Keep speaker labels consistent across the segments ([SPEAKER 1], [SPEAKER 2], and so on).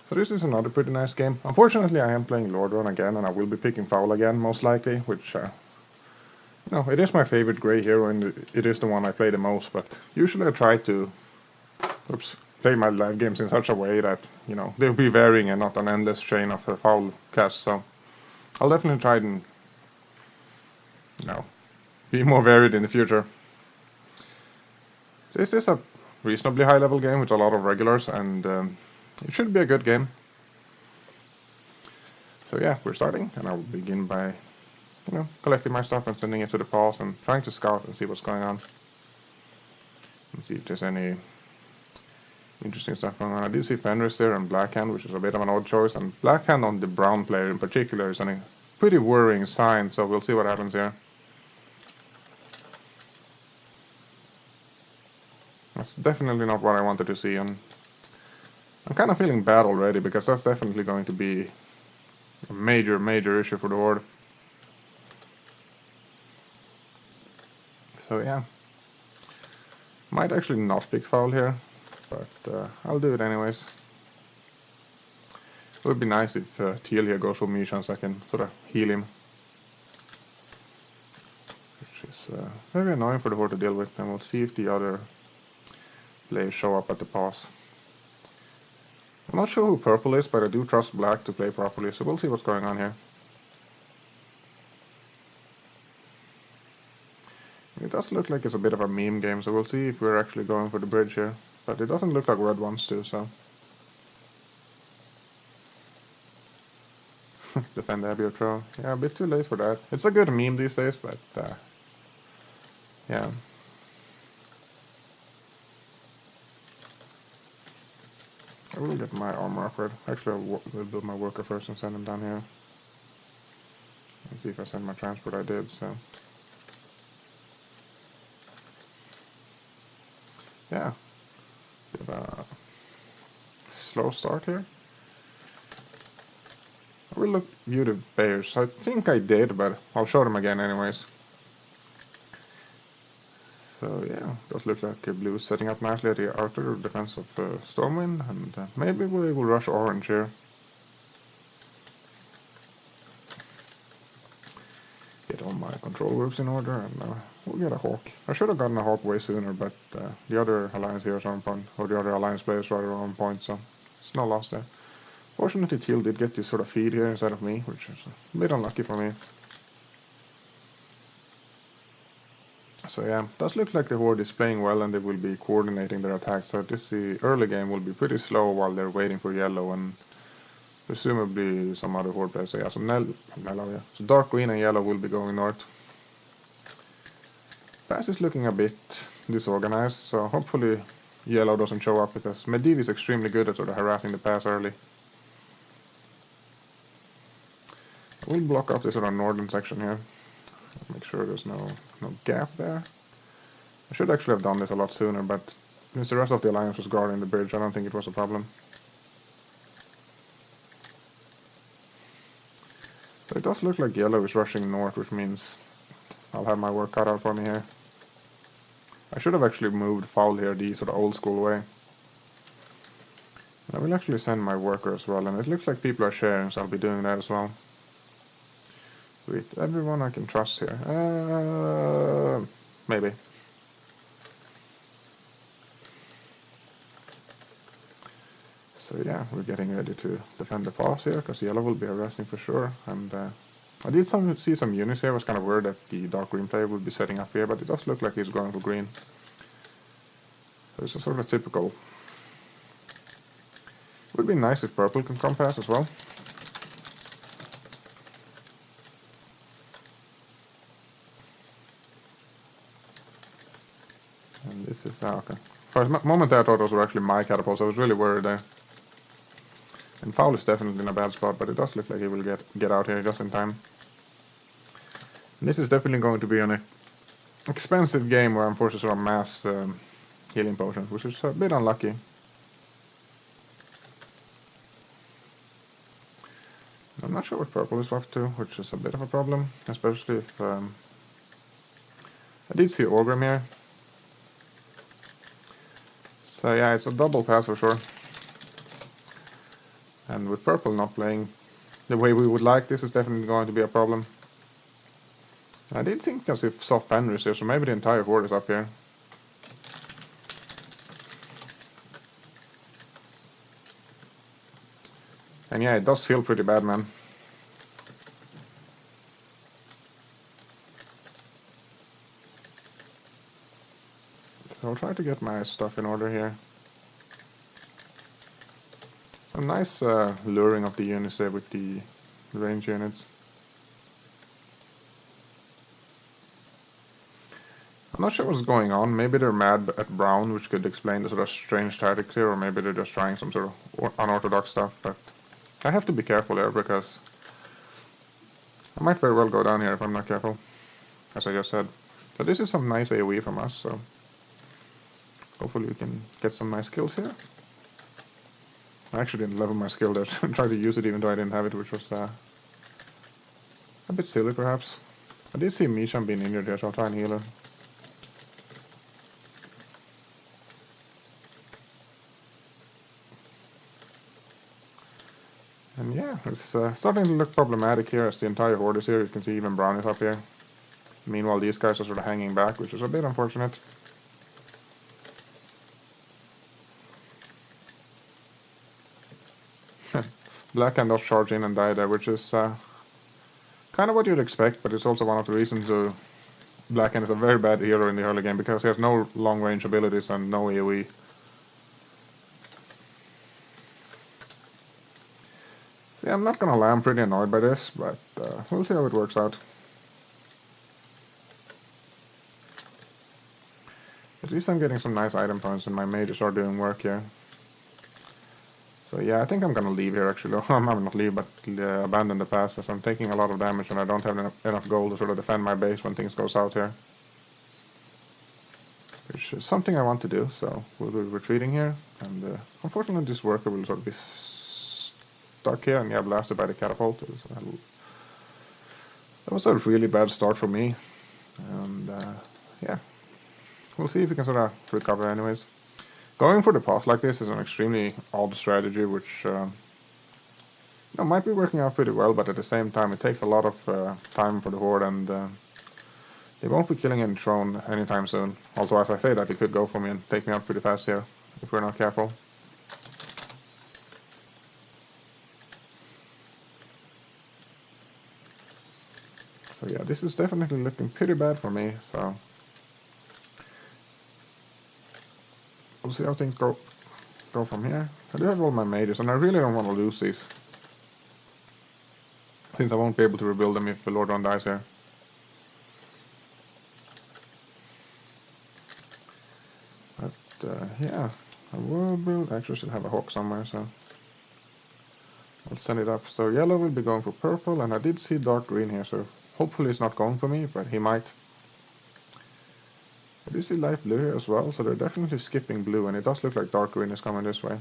[SPEAKER 1] So this is another pretty nice game. Unfortunately, I am playing Lord Run again, and I will be picking Foul again, most likely, which, it is my favorite Grey hero, and it is the one I play the most, but usually I try to, play my live games in such a way that, they'll be varying and not an endless chain of Foul casts, so I'll definitely try and, be more varied in the future. This is a reasonably high-level game with a lot of regulars, and it should be a good game. So yeah, we're starting, and I will begin by, collecting my stuff and sending it to the pause and trying to scout and see what's going on. And see if there's any interesting stuff going on. I did see Fenris there and Blackhand, which is a bit of an odd choice, and Blackhand on the brown player in particular is a pretty worrying sign, so we'll see what happens here. That's definitely not what I wanted to see, and I'm kind of feeling bad already, because that's definitely going to be a major issue for the Horde. So yeah, might actually not pick Foul here, but I'll do it anyways. It would be nice if Teal here goes for Mishan so I can sort of heal him. Which is very annoying for the Horde to deal with, and we'll see if the other players show up at the pause. I'm not sure who purple is, but I do trust black to play properly, so we'll see what's going on here. It does look like it's a bit of a meme game, so we'll see if we're actually going for the bridge here. But it doesn't look like red wants to, so... Defend the Abbey throw. Yeah, a bit too late for that. It's a good meme these days, but... yeah. I will get my armor upgrade. Actually, I'll build my worker first and send him down here. Let's see if I send my transport. I did, so... yeah. Bit of a slow start here. I will view the bears. I think I did, but I'll show them again anyways. So yeah, does look like blue is setting up nicely at the outer defense of Stormwind, and maybe we will rush orange here. Get all my control groups in order, and we'll get a Hawk. I should have gotten a Hawk way sooner, but the other alliance heroes are on point, or the other alliance players rather are on point, so it's no loss there. Fortunately, Teal did get this sort of feed here instead of me, which is a bit unlucky for me. So yeah, does look like the Horde is playing well, and they will be coordinating their attacks. So the early game will be pretty slow while they're waiting for yellow, and presumably some other Horde players. So yeah, so dark green and yellow will be going north. Pass is looking a bit disorganized, so hopefully yellow doesn't show up, because Medivh is extremely good at sort of harassing the pass early. We'll block off this sort of northern section here. Make sure there's no gap there. I should actually have done this a lot sooner, but since the rest of the alliance was guarding the bridge, I don't think it was a problem. So it does look like yellow is rushing north, which means I'll have my work cut out for me here. I should have actually moved Foul here the sort of old school way. I will actually send my worker as well, and it looks like people are sharing, so I'll be doing that as well. With everyone I can trust here. Maybe. So yeah, we're getting ready to defend the pass here, because yellow will be harassing for sure. And I did see some units here. It was kind of weird that the dark green player would be setting up here, but it does look like he's going for green. So it's a sort of typical. It would be nice if purple can come past as well. And this is okay. For a moment there I thought those were actually my catapults. I was really worried there. And Foul is definitely in a bad spot, but it does look like he will get out here just in time. And this is definitely going to be an expensive game where I'm forced to sort of mass healing potions, which is a bit unlucky. I'm not sure what purple is up to, which is a bit of a problem, especially if I did see Orgrim here. So yeah, it's a double pass for sure. And with purple not playing the way we would like, this is definitely going to be a problem. I did think as if soft Fenrir is here, so maybe the entire horde is up here. And yeah, it does feel pretty bad, man. So I'll try to get my stuff in order here. Some nice luring of the units there with the range units. I'm not sure what's going on. Maybe they're mad at Brown, which could explain the sort of strange tactics here, or maybe they're just trying some sort of unorthodox stuff, but I have to be careful here because I might very well go down here if I'm not careful, as I just said. So this is some nice AoE from us, so hopefully we can get some nice kills here. I actually didn't level my skill there, I tried to use it even though I didn't have it, which was a bit silly perhaps. I did see Mishan being injured here, so I'll try and heal her. And yeah, it's starting to look problematic here as the entire horde is here. You can see even Brown is up here. Meanwhile, these guys are sort of hanging back, which is a bit unfortunate. Blackhand does charge in and die there, which is kind of what you'd expect, but it's also one of the reasons Blackhand is a very bad hero in the early game, because he has no long range abilities and no AoE. See, I'm not gonna lie, I'm pretty annoyed by this, but we'll see how it works out. At least I'm getting some nice item points and my mages are doing work here. So yeah, I think I'm gonna leave here actually. I'm not leave, but abandon the pass, as I'm taking a lot of damage and I don't have enough gold to sort of defend my base when things go south here. Which is something I want to do, so we'll be retreating here. And unfortunately this worker will sort of be stuck here and yeah, blasted by the catapult. That was a really bad start for me. And yeah, we'll see if we can sort of recover anyways. Going for the pass like this is an extremely odd strategy, which might be working out pretty well, but at the same time it takes a lot of time for the horde, and they won't be killing any throne anytime soon. Although as I say that, they could go for me and take me out pretty fast here, if we're not careful. So yeah, this is definitely looking pretty bad for me, so we'll see how things go from here. I do have all my mages, and I really don't want to lose these, since I won't be able to rebuild them if the Lord Run dies here. But yeah, I will build. Actually, should have a hawk somewhere, so I'll send it up. So yellow will be going for purple, and I did see dark green here, so hopefully it's not going for me, but he might. I do see light blue here as well, so they're definitely skipping blue, and it does look like dark green is coming this way,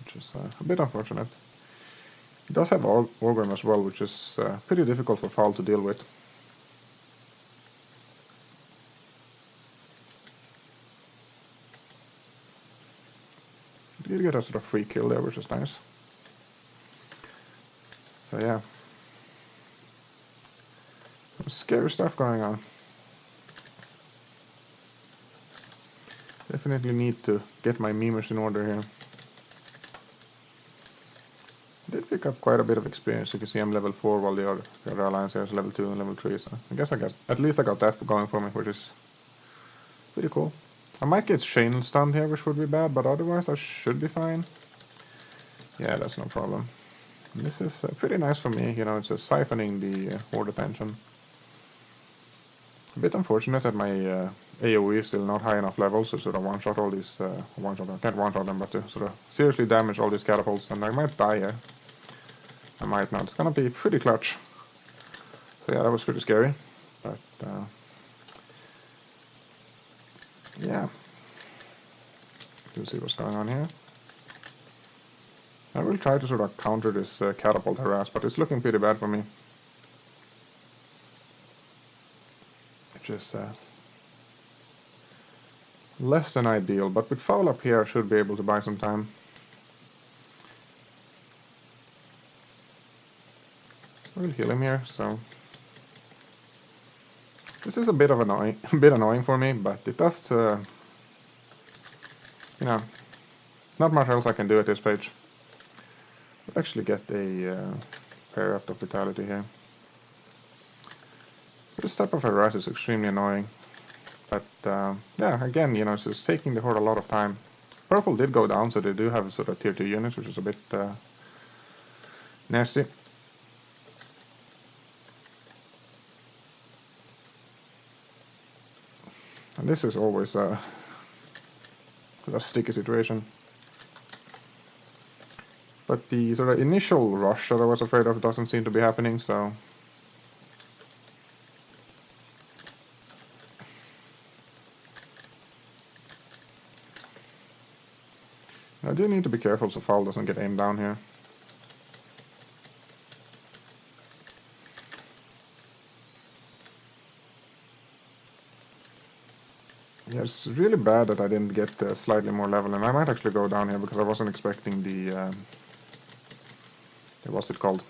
[SPEAKER 1] which is a bit unfortunate. It does have Orgrim as well, which is pretty difficult for Foul to deal with. Did get a sort of free kill there, which is nice. So yeah, some scary stuff going on. Definitely need to get my memers in order here. I did pick up quite a bit of experience. You can see I'm level 4 while the other alliance here is level 2 and level 3. So I guess at least I got that going for me, which is pretty cool. I might get Shane stunned here, which would be bad, but otherwise I should be fine. Yeah, that's no problem. And this is pretty nice for me, you know, it's just siphoning the horde attention. A bit unfortunate that my AoE is still not high enough levels to sort of one-shot all these, can't one-shot them, but to sort of seriously damage all these catapults, and I might die here. I might not. It's gonna be pretty clutch. So yeah, that was pretty scary, but yeah. Let's see what's going on here. I will try to sort of counter this catapult harass, but it's looking pretty bad for me. Which is less than ideal, but with Foul up here I should be able to buy some time. We'll heal him here, so... This is a bit annoying for me, but it does, you know, not much else I can do at this page. We'll actually get a pair up of vitality here. This type of harass is extremely annoying. But, yeah, again, you know, it's just taking the Horde a lot of time. Purple did go down, so they do have sort of tier 2 units, which is a bit nasty. And this is always a sticky situation. But the sort of initial rush that I was afraid of doesn't seem to be happening, so... I do need to be careful so Foul doesn't get aimed down here. Yeah, it's really bad that I didn't get slightly more level, and I might actually go down here because I wasn't expecting the what's it called?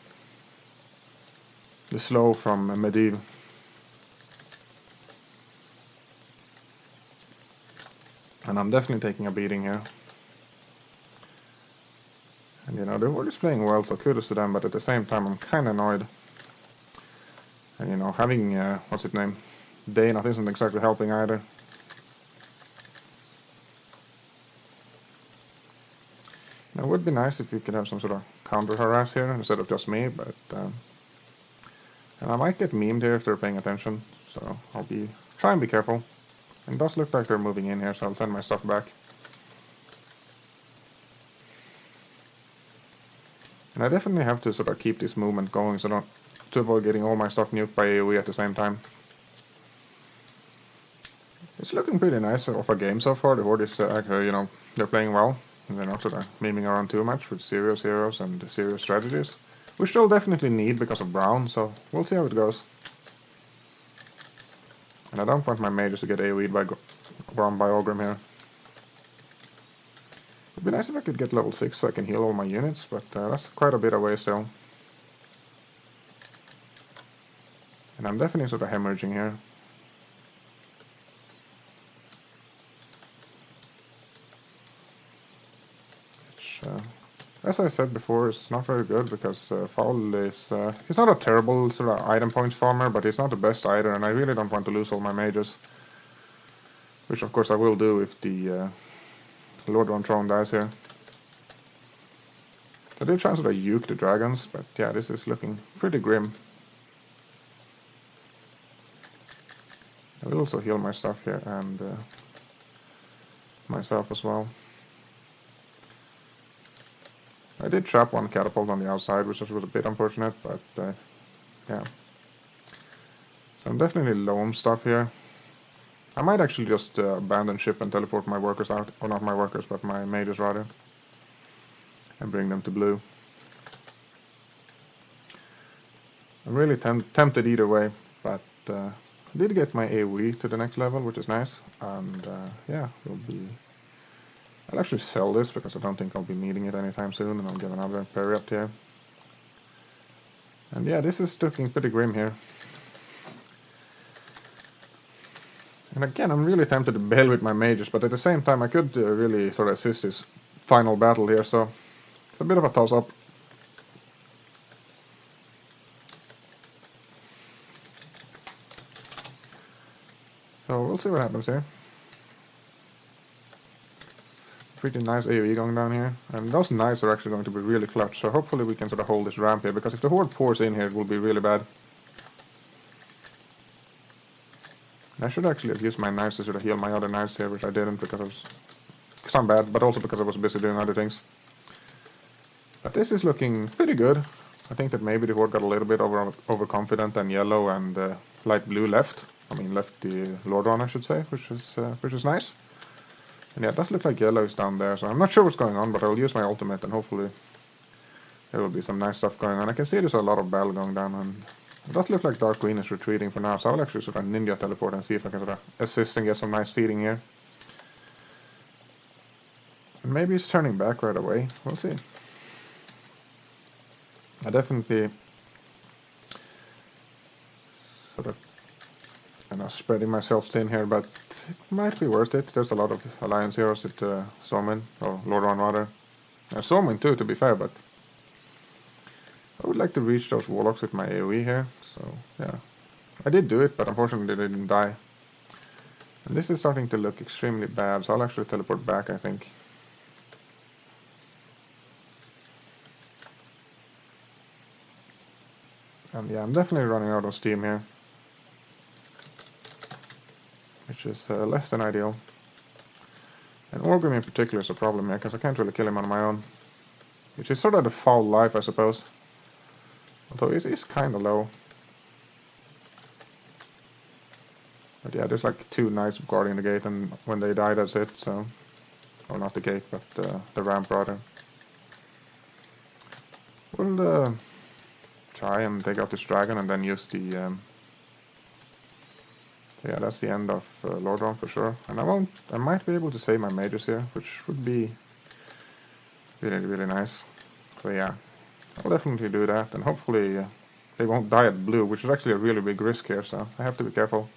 [SPEAKER 1] The slow from Medivh. And I'm definitely taking a beating here. And you know, the Horde is playing well, so kudos to them, but at the same time I'm kinda annoyed. And you know, having, what's its name? Dana isn't exactly helping either. It would be nice if we could have some sort of counter harass here instead of just me, but and I might get memed here if they're paying attention, so I'll try and be careful. And it does look like they're moving in here, so I'll send my stuff back. And I definitely have to sort of keep this movement going so to avoid getting all my stuff nuked by AoE at the same time. It's looking pretty nice off a game so far. The Horde is actually, you know, they're playing well. And they're not sort of memeing around too much with serious heroes and serious strategies. Which they'll definitely need because of Brown, so we'll see how it goes. And I don't want my mages to get AoE'd by Ogrim here. It'd be nice if I could get level 6 so I can heal all my units, but that's quite a bit away still. And I'm definitely sort of hemorrhaging here. As I said before, it's not very good because Foul is... he's not a terrible sort of item points farmer, but he's not the best either, and I really don't want to lose all my mages. Which of course I will do if the Lord on Throne dies here. I did try to sort of uke the dragons, but yeah, this is looking pretty grim. I will also heal my stuff here and myself as well. I did trap one catapult on the outside, which was a bit unfortunate, but yeah. So I'm definitely low on stuff here. I might actually just abandon ship and teleport my workers out, or not my workers, but my mages rather, and bring them to blue. I'm really tempted either way, but I did get my AoE to the next level, which is nice, and yeah, I'll actually sell this because I don't think I'll be needing it anytime soon, and I'll get another parry up here. And yeah, this is looking pretty grim here. And again, I'm really tempted to bail with my mages, but at the same time I could really sort of assist this final battle here, so it's a bit of a toss-up. So we'll see what happens here. Pretty nice AoE going down here, and those knights are actually going to be really clutch, so hopefully we can sort of hold this ramp here, because if the Horde pours in here it will be really bad. I should actually have used my knights to sort of heal my other knights here, which I didn't because I'm bad, but also because I was busy doing other things. But this is looking pretty good. I think that maybe the Horde got a little bit overconfident, and yellow and light blue left. I mean left the Lord on, I should say, which is nice. And yeah, it does look like yellow is down there, so I'm not sure what's going on, but I'll use my ultimate and hopefully there will be some nice stuff going on. I can see there's a lot of battle going down, and it does look like Dark Queen is retreating for now, so I'll actually sort of ninja teleport and see if I can sort of assist and get some nice feeding here. And maybe he's turning back right away, we'll see. I definitely spreading myself thin here, but it might be worth it. There's a lot of Alliance heroes at Stormwind, or Lordran rather. Stormwind too, to be fair, but I would like to reach those Warlocks with my AoE here, so yeah. I did do it, but unfortunately they didn't die. And this is starting to look extremely bad, so I'll actually teleport back, I think. And yeah, I'm definitely running out of steam here. Which is less than ideal. And Orgrim in particular is a problem here, because I can't really kill him on my own. Which is sort of the foul life, I suppose. Although it is kind of low. But yeah, there's like 2 knights guarding the gate, and when they die, that's it, so... Or not the gate, but the ramp rather. We'll try and take out this dragon and then use the... yeah, that's the end of Lordran for sure. And I might be able to save my mages here, which would be really, really nice. So yeah, I'll definitely do that, and hopefully they won't die at blue, which is actually a really big risk here, so I have to be careful.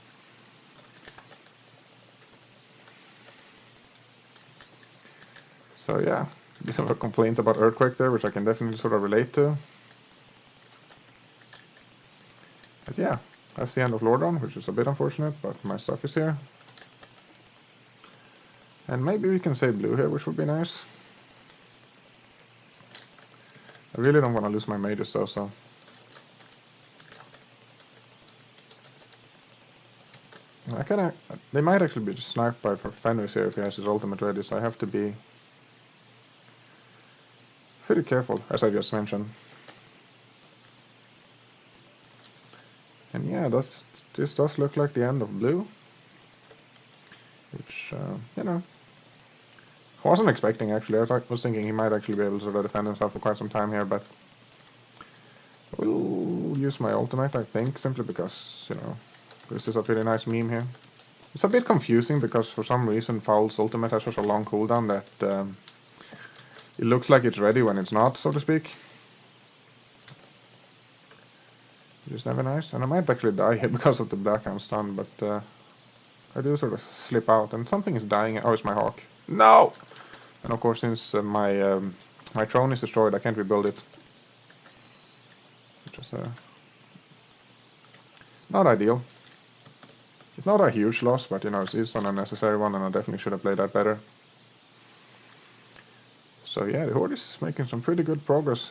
[SPEAKER 1] So yeah, a bit of a complaint about Earthquake there, which I can definitely sort of relate to. But yeah, that's the end of Lordran, which is a bit unfortunate, but my stuff is here. And maybe we can save blue here, which would be nice. I really don't want to lose my mages though, so... They might actually be sniped by Fenris here if he has his ultimate ready, so I have to be pretty careful, as I just mentioned. And yeah, this does look like the end of blue. Which, you know, I wasn't expecting actually. I was thinking he might actually be able to sort of defend himself for quite some time here, but we'll use my ultimate, I think, simply because, you know, this is a pretty nice meme here. It's a bit confusing because for some reason Foul's ultimate has such a long cooldown that it looks like it's ready when it's not, so to speak. Which is never nice. And I might actually die here because of the Blackhand stun, but I do sort of slip out and something is dying. Oh, it's my hawk. No! And of course, since my throne is destroyed, I can't rebuild it. Which is not ideal. It's not a huge loss, but you know, it's an unnecessary one, and I definitely should have played that better. So yeah, the Horde is making some pretty good progress.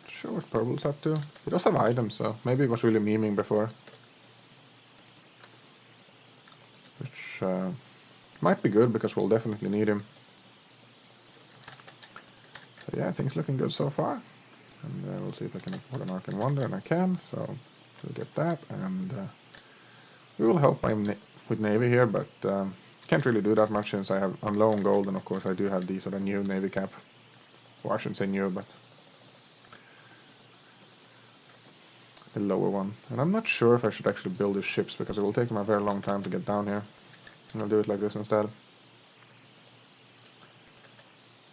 [SPEAKER 1] Not sure what Purple's up to. He does have items, so maybe he was really memeing before. Which might be good, because we'll definitely need him. So yeah, things looking good so far. And we'll see if I can put a mark in wonder, and I can, so we'll get that. And we will help him with Navy here, but can't really do that much since I'm low on gold, and of course I do have the sort of new Navy cap. Well, I shouldn't say new, but the lower one. And I'm not sure if I should actually build his ships, because it will take him a very long time to get down here. And I'll do it like this instead.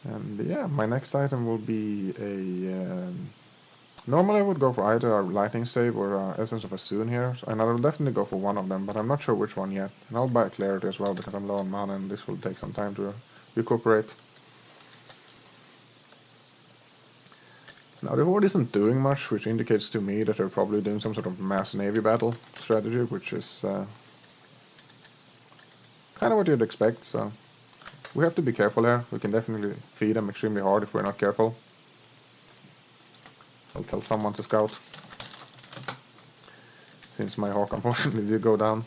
[SPEAKER 1] And yeah, my next item will be a... normally I would go for either a Lightning Save or Essence of Assoon here, and I will definitely go for one of them, but I'm not sure which one yet. And I'll buy Clarity as well, because I'm low on mana and this will take some time to recuperate. Now the Horde isn't doing much, which indicates to me that they're probably doing some sort of mass navy battle strategy, which is kind of what you'd expect, so we have to be careful here. We can definitely feed them extremely hard if we're not careful. I'll tell someone to scout, since my hawk unfortunately did go down.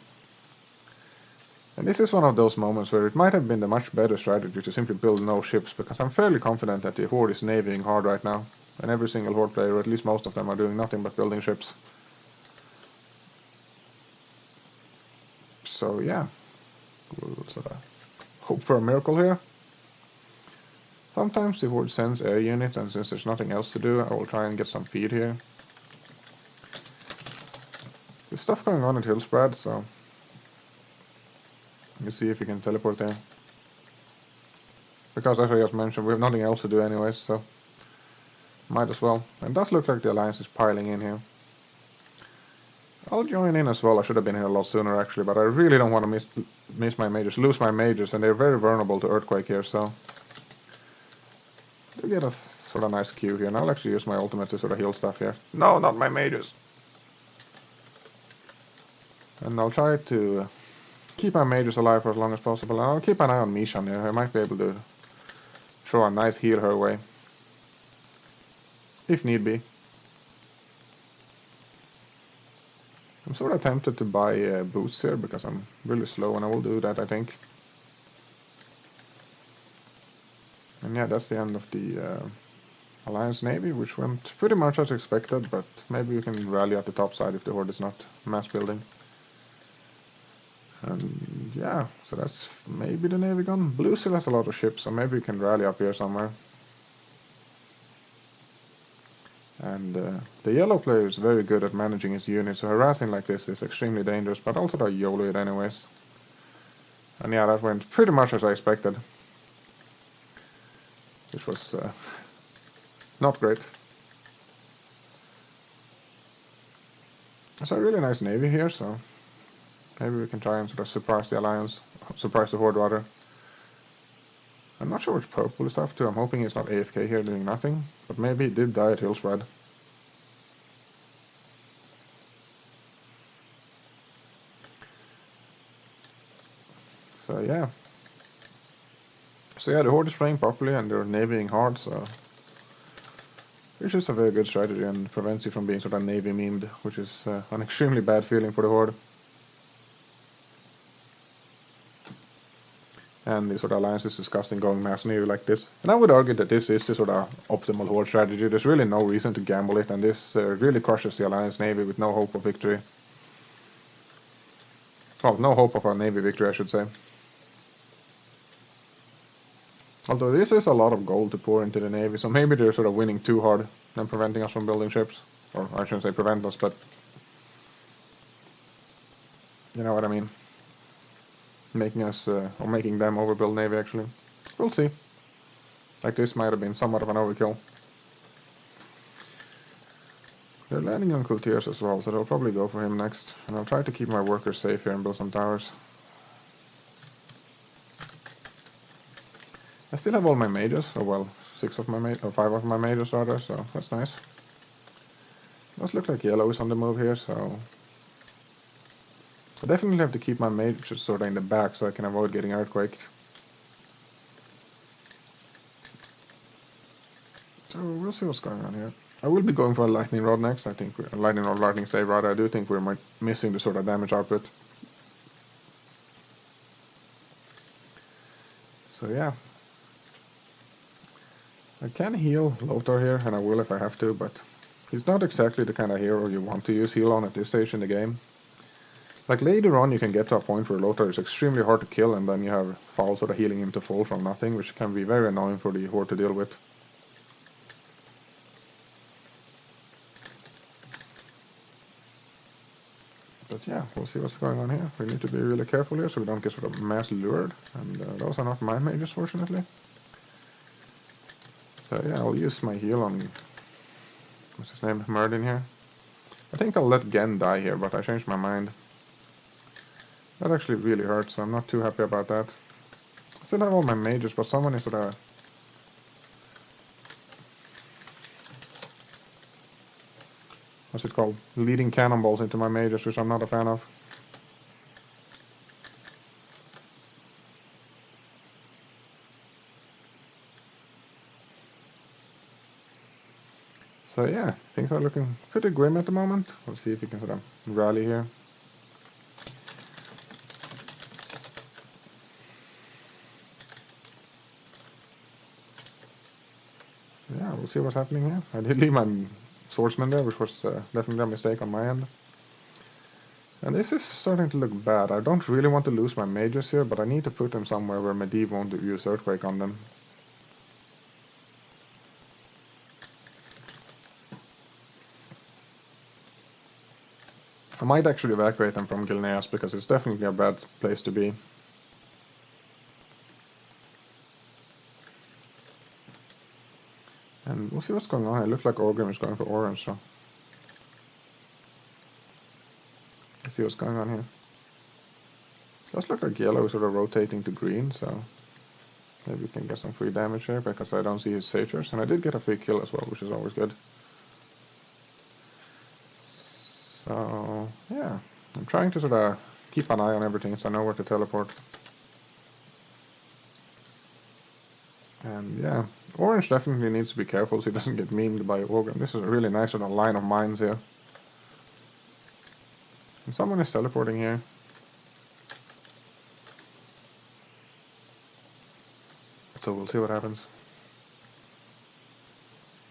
[SPEAKER 1] And this is one of those moments where it might have been the much better strategy to simply build no ships, because I'm fairly confident that the Horde is navying hard right now. And every single Horde player, or at least most of them, are doing nothing but building ships. So yeah, we'll sort of hope for a miracle here. Sometimes the Horde sends air units, and since there's nothing else to do, I will try and get some feed here. There's stuff going on at Hillspread, so let's see if we can teleport there. Because as I just mentioned, we have nothing else to do anyways, so might as well. And it does look like the Alliance is piling in here. I'll join in as well. I should have been here a lot sooner actually, but I really don't want to miss my mages, lose my mages, and they're very vulnerable to earthquake here, so do get a sort of nice queue here, and I'll actually use my ultimate to sort of heal stuff here. No, not my mages! And I'll try to keep my mages alive for as long as possible, and I'll keep an eye on Mishan here. I might be able to throw a nice heal her way, if need be. I'm sort of tempted to buy boosts here because I'm really slow, and I will do that, I think. And yeah, that's the end of the Alliance Navy, which went pretty much as expected, but maybe we can rally at the top side if the Horde is not mass building. And yeah, so that's maybe the Navy gone. Blue still has a lot of ships, so maybe we can rally up here somewhere. And the yellow player is very good at managing his units, so harassing like this is extremely dangerous, but also to YOLO it anyways. And yeah, that went pretty much as I expected. Which was not great. It's a really nice navy here, so maybe we can try and sort of surprise the Alliance, surprise the Horde rather. I'm not sure which purple is up to. I'm hoping he's not AFK here doing nothing, but maybe he did die at Hillspread. So yeah. So yeah, the Horde is playing properly and they're navying hard, so it's just a very good strategy and prevents you from being sort of navy memed, which is an extremely bad feeling for the Horde. And the sort of Alliance is discussing going mass navy like this. And I would argue that this is the sort of optimal Horde strategy. There's really no reason to gamble it, and this really crushes the Alliance navy with no hope of victory. Well, no hope of a navy victory, I should say. Although this is a lot of gold to pour into the navy, so maybe they're sort of winning too hard and preventing us from building ships. Or I shouldn't say prevent us, but you know what I mean. Making us, or making them overbuild navy actually. We'll see. Like this might have been somewhat of an overkill. They're landing on Courtiers as well, so they'll probably go for him next. And I'll try to keep my workers safe here and build some towers. I still have all my mages, or well, 5 of my mages rather, so that's nice. Does look like yellow is on the move here, so I definitely have to keep my mages sort of in the back so I can avoid getting earthquaked. So we'll see what's going on here. I will be going for a lightning rod next. I think a lightning stave rather. I do think we're missing the sort of damage output. So yeah. I can heal Lothar here, and I will if I have to, but he's not exactly the kind of hero you want to use heal on at this stage in the game. Like later on you can get to a point where Lothar is extremely hard to kill, and then you have Foul sort of healing him to full from nothing, which can be very annoying for the Horde to deal with. But yeah, we'll see what's going on here. We need to be really careful here so we don't get sort of mass lured, and those are not my mages fortunately. So yeah, I'll use my heal on, what's his name, Merdin here. I think I'll let Gen die here, but I changed my mind. That actually really hurts, so I'm not too happy about that. I still have all my mages, but someone is sort of... what's it called? Leading cannonballs into my mages, which I'm not a fan of. So yeah, things are looking pretty grim at the moment. We'll see if we can sort of rally here. So yeah, we'll see what's happening here. I did leave my swordsman there, which was definitely a mistake on my end. And this is starting to look bad. I don't really want to lose my mages here, but I need to put them somewhere where Medivh won't use Earthquake on them. I might actually evacuate them from Gilneas, because it's definitely a bad place to be. And we'll see what's going on. It looks like Orgrim is going for orange, so... Let's see what's going on here. Does look like yellow is sort of rotating to green, so maybe we can get some free damage here because I don't see his sagers. And I did get a free kill as well, which is always good. So, yeah. I'm trying to sort of keep an eye on everything so I know where to teleport. And yeah, Orange definitely needs to be careful so he doesn't get memed by Ogre. This is a really nice sort of line of mines here. And someone is teleporting here. So we'll see what happens.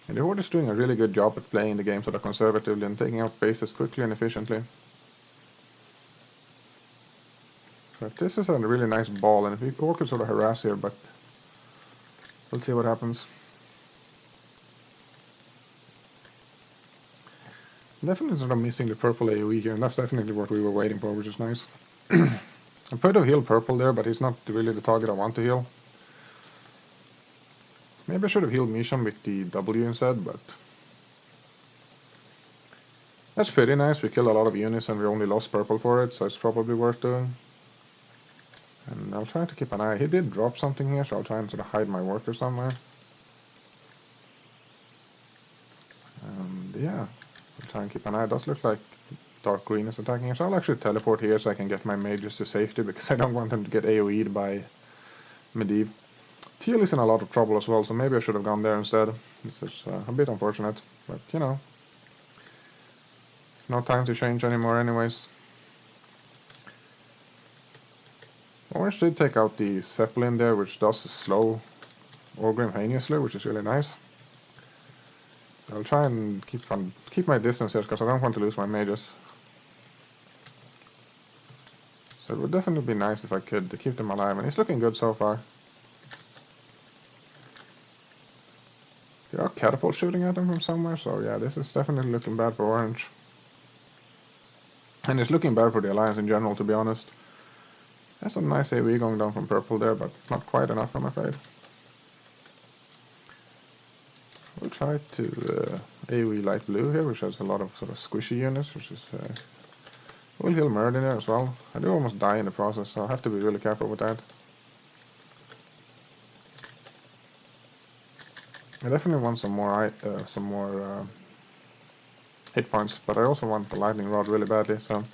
[SPEAKER 1] And the Horde is doing a really good job at playing the game sort of conservatively and taking out bases quickly and efficiently. But this is a really nice ball, and if we could sort of harass here, but we'll see what happens. Definitely sort of missing the purple AoE here, and that's definitely what we were waiting for, which is nice. I could have healed purple there, but he's not really the target I want to heal. Maybe I should have healed Mishan with the W instead, but that's pretty nice. We killed a lot of units and we only lost purple for it, so it's probably worth doing. And I'll try to keep an eye. He did drop something here, so I'll try and sort of hide my worker somewhere. And yeah, I'll try and keep an eye. It does look like dark green is attacking here, so I'll actually teleport here so I can get my mages to safety because I don't want them to get AoE'd by Medivh. Teal is in a lot of trouble as well, so maybe I should have gone there instead. This is a bit unfortunate, but you know, it's no time to change anymore anyways. Orange did take out the Zeppelin there, which does slow Orgrim heinously, which is really nice. So I'll try and keep my distance here, because I don't want to lose my mages. So it would definitely be nice if I could keep them alive, and it's looking good so far. There are catapults shooting at them from somewhere, so yeah, this is definitely looking bad for Orange. And it's looking bad for the Alliance in general, to be honest. There's some nice AoE going down from purple there, but not quite enough, I'm afraid. We'll try to AoE light blue here, which has a lot of sort of squishy units, which is... we'll heal Murd in there as well. I do almost die in the process, so I'll have to be really careful with that. I definitely want some more hit points, but I also want the lightning rod really badly, so...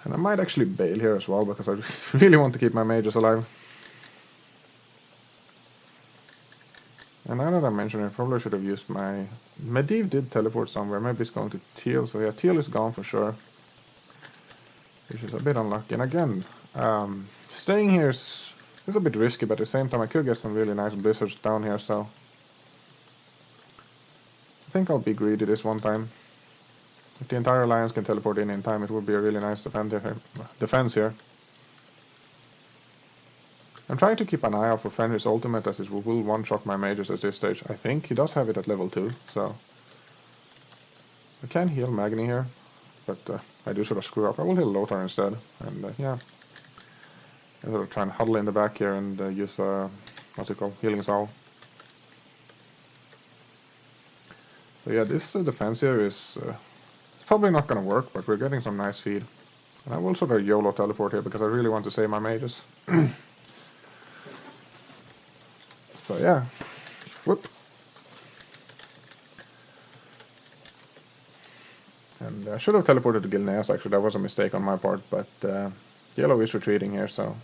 [SPEAKER 1] And I might actually bail here as well, because I really want to keep my mages alive. And now that I mentioned it, I probably should have used my... Medivh did teleport somewhere, maybe it's going to Teal, so yeah, Teal is gone for sure. Which is a bit unlucky, and again, staying here is a bit risky, but at the same time I could get some really nice blizzards down here, so... I think I'll be greedy this one time. If the entire alliance can teleport in time, it would be a really nice defense here. I'm trying to keep an eye out for Fenrir's ultimate, as it will one-shot my mages at this stage. I think he does have it at level 2, so... I can heal Magni here, but I do sort of screw up. I will heal Lothar instead, and yeah. I'm sort of trying to huddle in the back here and use, what's it called, Healing Salve. So yeah, this defense here is... probably not going to work, but we're getting some nice feed. And I will sort of YOLO teleport here because I really want to save my mages. So yeah. Whoop. And I should have teleported to Gilneas, actually. That was a mistake on my part, but yellow is retreating here, so...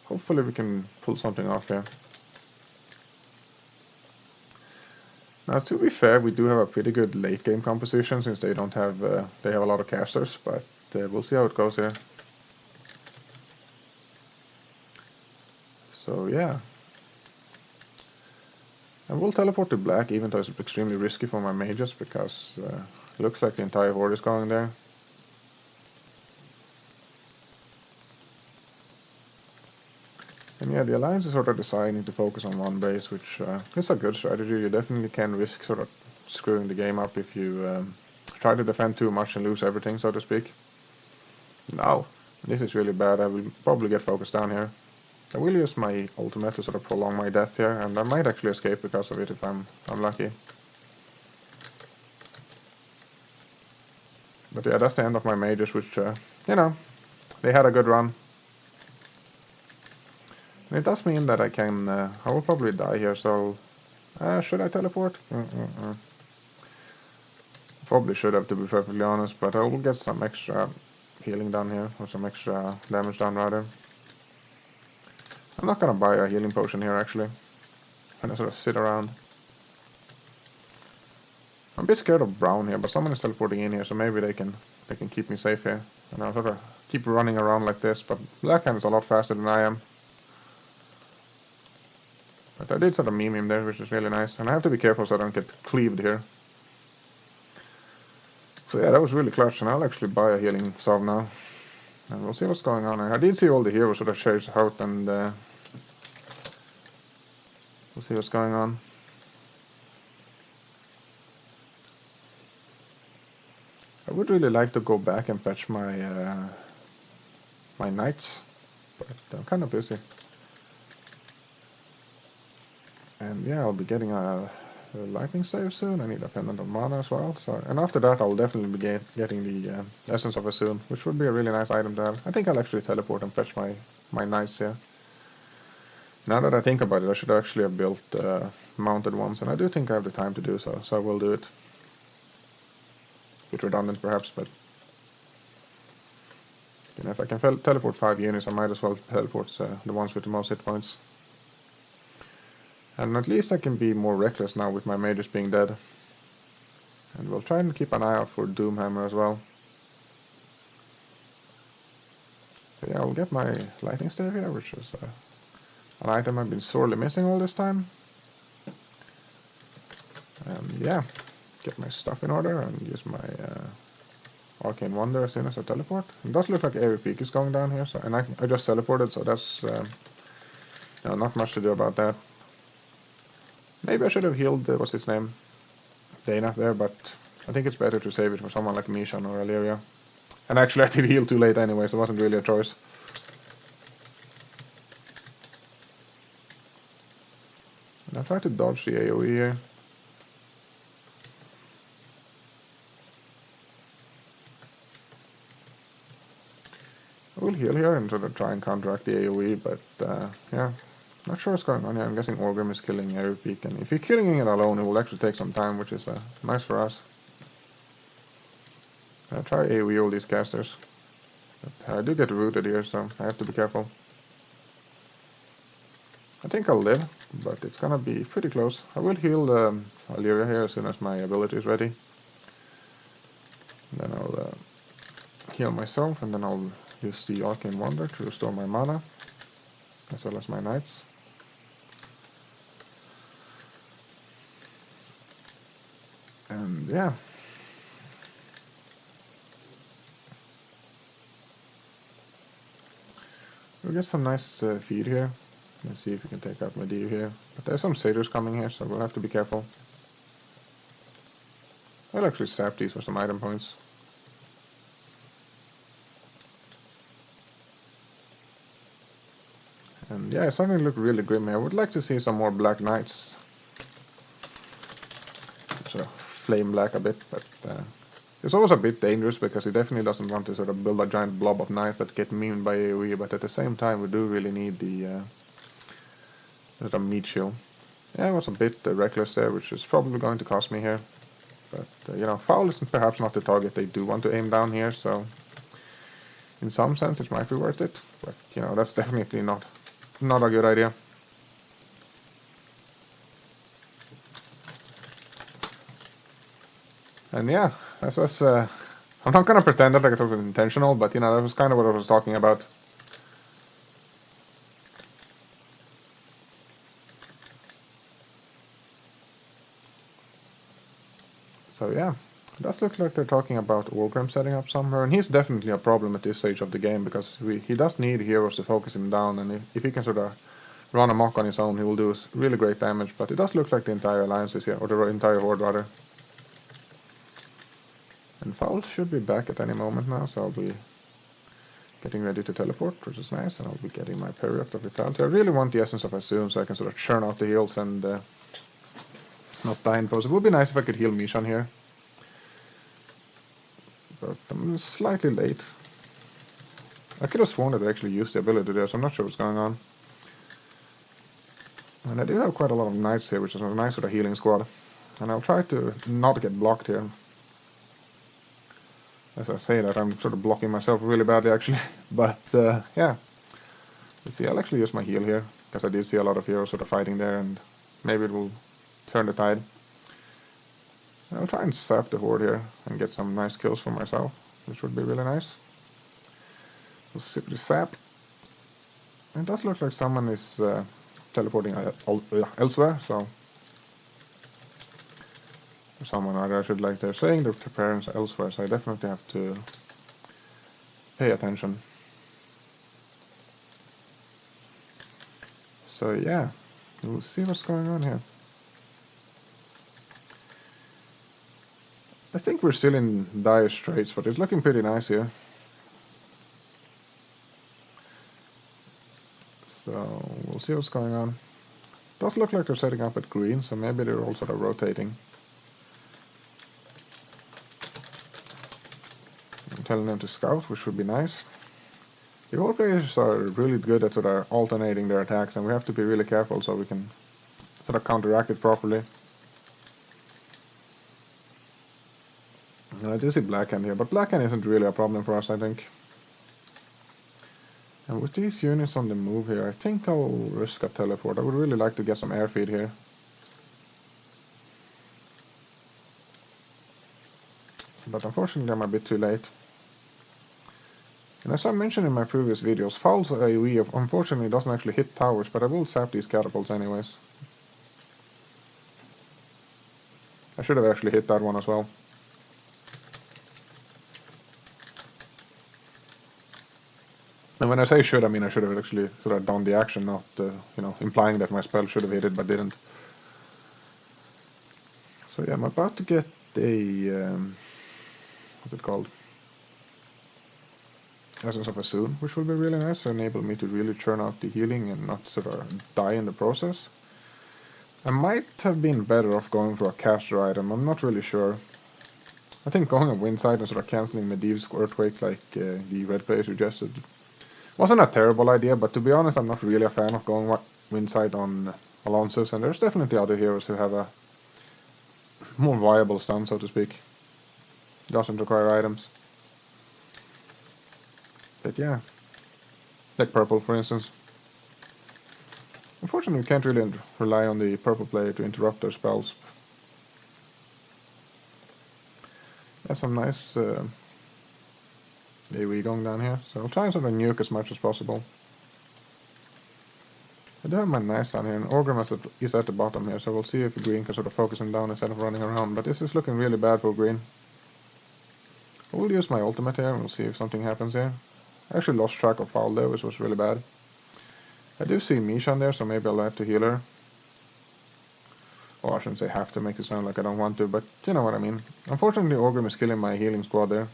[SPEAKER 1] hopefully we can pull something off here. Now, to be fair, we do have a pretty good late game composition since they don't have they have a lot of casters, but we'll see how it goes here. So yeah, and we'll teleport to black, even though it's extremely risky for my mages because it looks like the entire horde is going there. And yeah, the alliance is sort of deciding to focus on one base, which is a good strategy. You definitely can risk sort of screwing the game up if you try to defend too much and lose everything, so to speak. Now, this is really bad. I will probably get focused down here. I will use my ultimate to sort of prolong my death here, and I might actually escape because of it if I'm lucky. But yeah, that's the end of my mages, which, you know, they had a good run. And it does mean that I can, I will probably die here, so, should I teleport? Probably should have, to be perfectly honest, but I will get some extra healing down here, or some extra damage down rather. I'm not gonna buy a healing potion here actually. I'm gonna sort of sit around. I'm a bit scared of brown here, but someone is teleporting in here, so maybe they can keep me safe here. And I'll sort of keep running around like this, but Blackhand is a lot faster than I am. But I did sort of meme him there, which is really nice. And I have to be careful so I don't get cleaved here. So yeah, that was really clutch, and I'll actually buy a healing salve now. And we'll see what's going on here. I did see all the heroes sort of chase out, and we'll see what's going on. I would really like to go back and fetch my my knights, but I'm kind of busy. And yeah, I'll be getting a lightning save soon. I need a pendant of mana as well. So, and after that, I'll definitely be getting the essence of Assume, which would be a really nice item to have. I think I'll actually teleport and fetch my knights here. Now that I think about it, I should actually have built mounted ones, and I do think I have the time to do so, so I will do it. Bit redundant perhaps, but you know, if I can teleport 5 units, I might as well teleport the ones with the most hit points. And at least I can be more reckless now with my mages being dead. And we'll try and keep an eye out for Doomhammer as well. So yeah, I'll get my lightning stave here, which is an item I've been sorely missing all this time. And yeah, get my stuff in order and use my Arcane Wonder as soon as I teleport. It does look like every peak is going down here, so and I just teleported, so that's you know, not much to do about that. Maybe I should have healed, what's his name, Dana there, but I think it's better to save it for someone like Mishan or Illyria. And actually I did heal too late anyway, so it wasn't really a choice. And I'll try to dodge the AoE here. I will heal here and sort of try and counteract the AoE, but yeah. Not sure what's going on here. I'm guessing Orgrim is killing every peak, and if you're killing it alone, it will actually take some time, which is nice for us. I'll try AoE all these casters. But I do get rooted here, so I have to be careful. I think I'll live, but it's gonna be pretty close. I will heal Illyria here as soon as my ability is ready. And then I'll heal myself, and then I'll use the Arcane Wonder to restore my mana, as well as my knights. And yeah. We'll get some nice feed here. Let's see if we can take out my Div here. But there's some satyrs coming here, so we'll have to be careful. I'll actually sap these for some item points. And yeah, it's starting to look really grim here. I would like to see some more black knights. Sort of flame black a bit, but it's always a bit dangerous because he definitely doesn't want to sort of build a giant blob of knights that get memed by AoE, but at the same time we do really need the sort of meat shield. Yeah, I was a bit reckless there, which is probably going to cost me here. But you know, foul is perhaps not the target they do want to aim down here, so in some sense it might be worth it. But you know, that's definitely not a good idea. And yeah, that was, I'm not gonna pretend that like it was intentional, but you know, that was kind of what I was talking about. So yeah, it does look like they're talking about Warcraft setting up somewhere, and he's definitely a problem at this stage of the game, because he does need heroes to focus him down, and if he can sort of run amok on his own, he will do really great damage, but it does look like the entire alliance is here, or the entire horde rather. And Foul should be back at any moment now, so I'll be getting ready to teleport, which is nice, and I'll be getting my Periapt of Vitality. I really want the Essence of Assume so I can sort of churn out the heals and not die in pose. It would be nice if I could heal Mishan here. but I'm slightly late. I could have sworn that I actually used the ability there, so I'm not sure what's going on. And I do have quite a lot of knights here, which is nice with a healing squad. And I'll try to not get blocked here. As I say that, I'm sort of blocking myself really badly actually. But yeah, let's see, I'll actually use my heal here, because I do see a lot of heroes sort of fighting there, and maybe it will turn the tide. I'll try and sap the Horde here and get some nice kills for myself, which would be really nice. We'll sip the sap. It does look like someone is teleporting elsewhere, so someone either should, like they're saying, their parents elsewhere, so I definitely have to pay attention. So yeah, we'll see what's going on here. I think we're still in dire straits, but it's looking pretty nice here. So we'll see what's going on. Does look like they're setting up at green, so maybe they're all sort of rotating. I'm telling them to scout, which would be nice. The Horde players are really good at sort of alternating their attacks, and we have to be really careful so we can sort of counteract it properly. I do see Blackhand here, but Blackhand isn't really a problem for us, I think. And with these units on the move here, I think I'll risk a teleport. I would really like to get some airfeed here. But unfortunately I'm a bit too late. And as I mentioned in my previous videos, Foul's AoE unfortunately doesn't actually hit towers, but I will sap these catapults anyways. I should have actually hit that one as well. And when I say should, I mean I should have actually sort of done the action, not, implying that my spell should have hit it, but didn't. So yeah, I'm about to get a, what's it called? Essence of Assume, which will be really nice to enable me to really churn out the healing and not sort of die in the process. I might have been better off going for a caster item, I'm not really sure. I think going a Windside and sort of cancelling Medivh's Earthquake like the red player suggested wasn't a terrible idea, but to be honest I'm not really a fan of going Windside on Alonsos, and there's definitely other heroes who have a more viable stun, so to speak. Doesn't require items. But yeah, like purple for instance. Unfortunately we can't really rely on the purple player to interrupt their spells. Yeah, some nice AoE going down here, so I'll try and sort of nuke as much as possible. I do have my knights down here, and Orgrim is at the bottom here, so we'll see if green can sort of focus him down instead of running around, but this is looking really bad for green. I will use my ultimate here, and we'll see if something happens here. I actually lost track of Foul there, which was really bad. I do see Mishan there, so maybe I'll have to heal her. Oh, I shouldn't say have to, make it sound like I don't want to, but you know what I mean. Unfortunately, Orgrim is killing my healing squad there.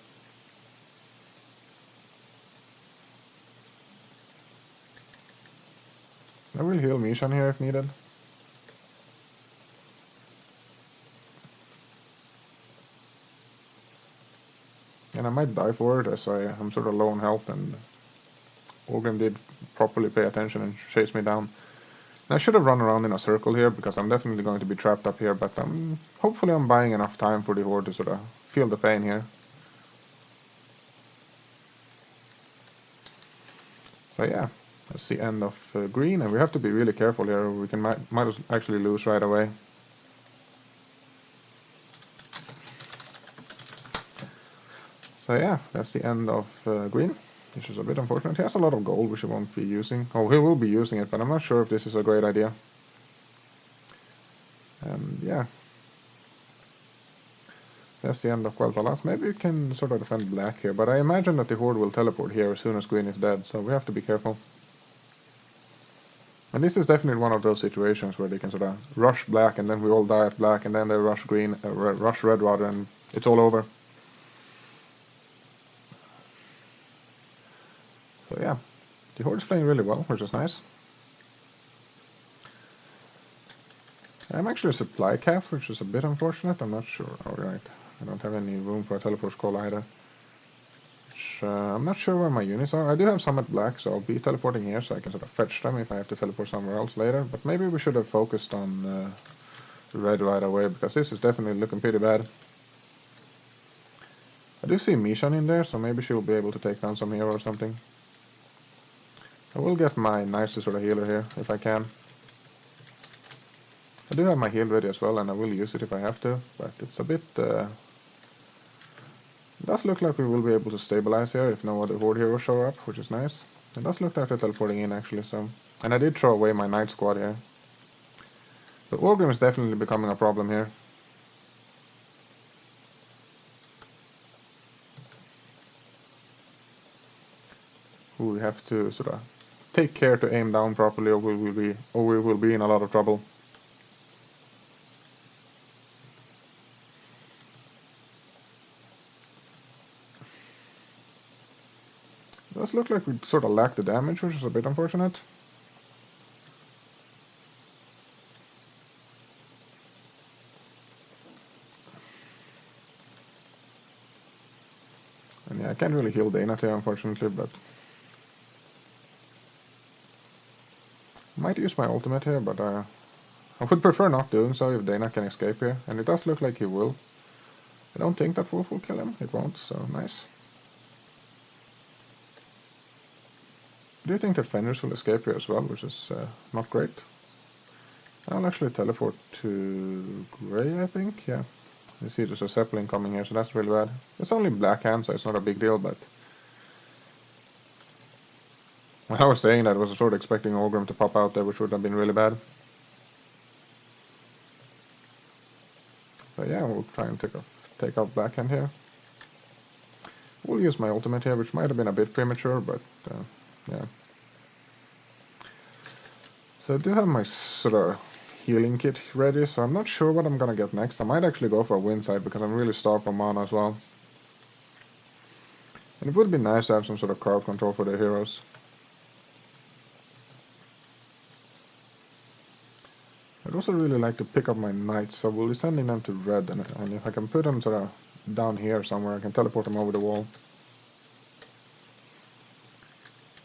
[SPEAKER 1] I will heal Mishan here if needed. And I might die for it, as I'm sort of low on health, and Orgrim did properly pay attention and chase me down. And I should have run around in a circle here, because I'm definitely going to be trapped up here, but hopefully I'm buying enough time for the Horde to sort of feel the pain here. So yeah, that's the end of green, and we have to be really careful here, we can might actually lose right away. So yeah, that's the end of green, which is a bit unfortunate. He has a lot of gold which he won't be using. Oh, he will be using it, but I'm not sure if this is a great idea. And yeah, that's the end of Quel'Thalas. Maybe we can sort of defend black here, but I imagine that the Horde will teleport here as soon as green is dead, so we have to be careful. And this is definitely one of those situations where they can sort of rush black, and then we all die at black, and then they rush green, rush red rather, and it's all over. So yeah, the Horde is playing really well, which is nice. I'm actually supply capped, which is a bit unfortunate. I'm not sure. Alright, I don't have any room for a teleport scroll either. I'm not sure where my units are. I do have some at black, so I'll be teleporting here so I can sort of fetch them if I have to teleport somewhere else later. But maybe we should have focused on red right away, because this is definitely looking pretty bad. I do see Mishan in there, so maybe she'll be able to take down some hero or something. I will get my knights to sort of healer here, if I can. I do have my heal ready as well, and I will use it if I have to, but it's a bit... it does look like we will be able to stabilize here if no other Horde heroes show up, which is nice. It does look like they're teleporting in, actually, so... And I did throw away my knight squad here. The Orgrim is definitely becoming a problem here. We have to sort of take care to aim down properly, or we will be in a lot of trouble. It does look like we sort of lack the damage, which is a bit unfortunate. And yeah, I can't really heal Dana here, unfortunately, but... I might use my ultimate here, but I would prefer not doing so if Dana can escape here. And it does look like he will. I don't think that wolf will kill him. It won't, so nice. I do think that Fenris will escape here as well, which is not great. I'll actually teleport to Grey, I think, yeah. You see there's a Zeppelin coming here, so that's really bad. It's only black hand, so it's not a big deal, but... When I was saying that, I was sort of expecting Orgrim to pop out there, which would have been really bad. So yeah, we'll try and take off black hand here. We'll use my ultimate here, which might have been a bit premature, but yeah. So I do have my sort of healing kit ready, so I'm not sure what I'm gonna get next. I might actually go for a wind side, because I'm really starved for mana as well. And it would be nice to have some sort of crowd control for the heroes. I'd also really like to pick up my knights, so we'll be sending them to red, and if I can put them sort of down here somewhere, I can teleport them over the wall.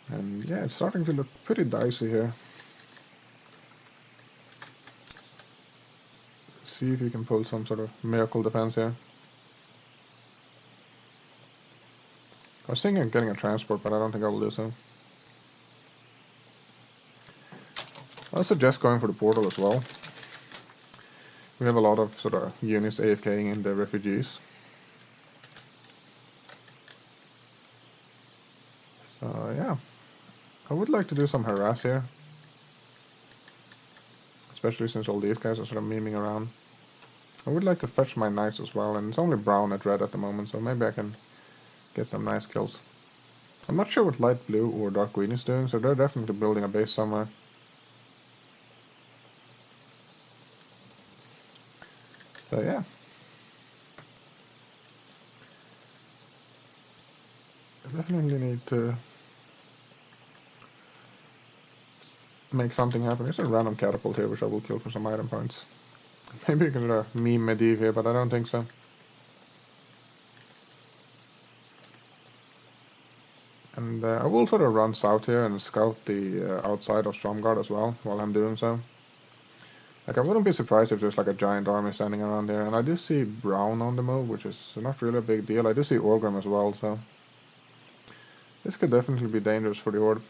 [SPEAKER 1] And yeah, it's starting to look pretty dicey here. See if you can pull some sort of miracle defense here. I was thinking of getting a transport, but I don't think I will do so. I suggest going for the portal as well. We have a lot of sort of units AFKing in the refugees. So yeah, I would like to do some harass here. Especially since all these guys are sort of memeing around. I would like to fetch my knights as well, and it's only brown at red at the moment, so maybe I can get some nice kills. I'm not sure what light blue or dark green is doing, so they're definitely building a base somewhere. So yeah. I definitely need to make something happen. There's a random catapult here which I will kill for some item points. Maybe you can meme Medivh here, but I don't think so. And I will sort of run south here and scout the outside of Stromgarde as well while I'm doing so. Like, I wouldn't be surprised if there's like a giant army standing around there. And I do see brown on the move, which is not really a big deal. I do see Orgrim as well, so... This could definitely be dangerous for the Horde.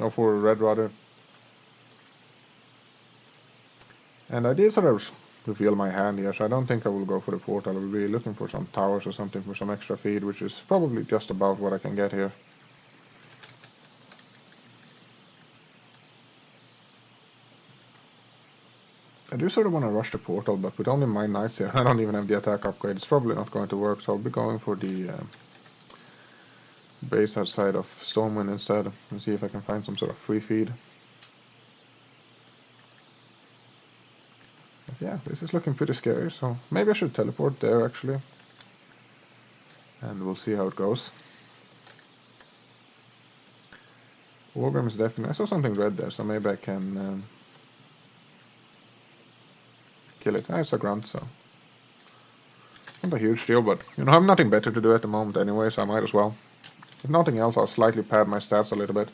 [SPEAKER 1] Or for red, rather. And I did sort of reveal my hand here, so I don't think I will go for the portal. I will be looking for some towers or something for some extra feed, which is probably just about what I can get here. I do sort of want to rush the portal, but with only my knights here, I don't even have the attack upgrade. It's probably not going to work, so I'll be going for the base outside of Stormwind instead, and see if I can find some sort of free feed. But yeah, this is looking pretty scary, so maybe I should teleport there actually. And we'll see how it goes. Wargrim is definitely... I saw something red there, so maybe I can... kill it. Ah, it's a grunt, so... Not a huge deal, but you know, I have nothing better to do at the moment anyway, so I might as well. If nothing else, I'll slightly pad my stats a little bit.